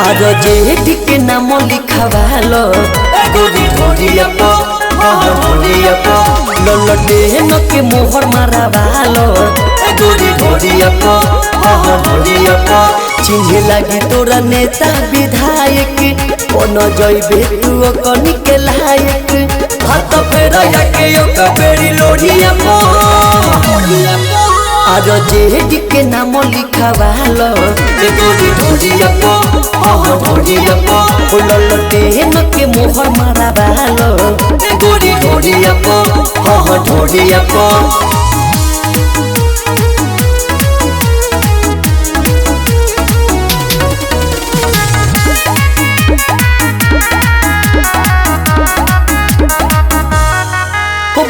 आज जेठ के नाम लिखवालो गोरी ढोलिया पो ढोलिया पो ललटे न के मोहर मारावालो गोरी ढोलिया पो ढोलिया पो चिन्हे लगी तोरा नेता विधायक पन जइबे तू कनी के लायक हाथ फेरा के बेरी लोढ़िया पो आज जेठ के नाम लिखवालो गोरी ढोलिया पो ढोलिया पो ललटे न के मोहर मारावालो गोरी ढोलिया पो ढोलिया पो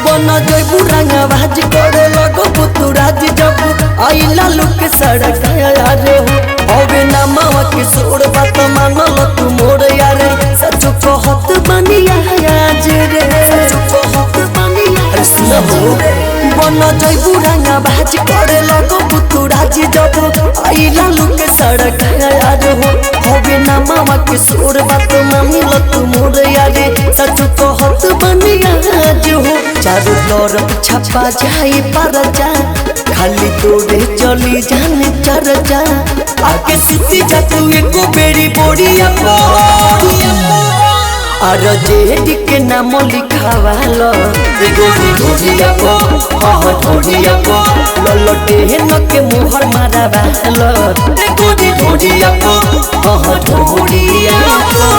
बन जइबू रंगबाज करे लगबू तू राज जब आइला लुक सड़क रे हो अबे ना मावा के सोड़ बात मानल तू मोर यारे सच कहत बनिया आज रे कहत बनिया सुनबू बन जइबू रंगबाज करे लगबू तू राज जब आइला लुक सड़क रे हो अबे ना मावा के सोड़ बात मानल तू मोर यारे सच कहत बनिया आज हो चारों तरफ छपा जाए परचा खाली तोरे चली जाने चर्चा आके सुती जा तू एको बेरी बोड़िया पो और जेठ के नाम लिखवालो गोरी ढोलिया पो ढोलिया पो ललटे न के मोहर मारावालो गोरी ढोलिया पो ढोलिया पो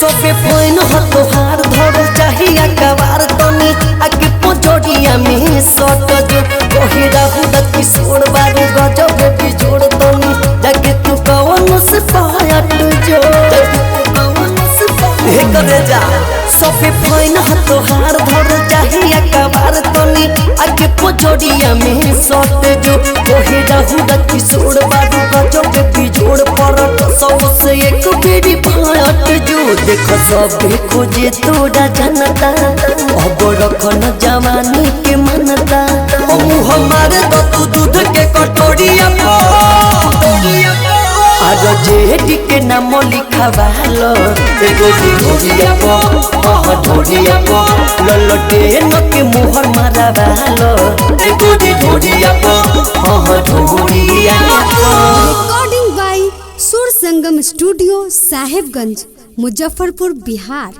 सबे फोन तोहार धरल चाहिए कबार तनी आके पोजोड़िया में सट जो कही रहू किशोर बारू गजब बिजोड़ तनी जाके तू कौन से पायट जो करे जा सबे फोन तोहार धरल चाहिए कबार तनी आके पोजोड़िया में सट जो कही रहू किशोर बारू गजब बिजोड़ परत सौ से एक बेरी पायट जो देखो सब खोजे तोड़ा जनता अब रखन जवानी के मनता हमारे तू दूध के कटोरिया पो आज जेठ के नाम लिखवालो गोरी ढोलिया पो ढोलिया पो ललटे न के मोहर मारावालो गोरी ढोलिया पो ढोलिया पो। रिकॉर्डिंग बाय सुर संगम स्टूडियो साहेबगंज मुजफ्फरपुर बिहार।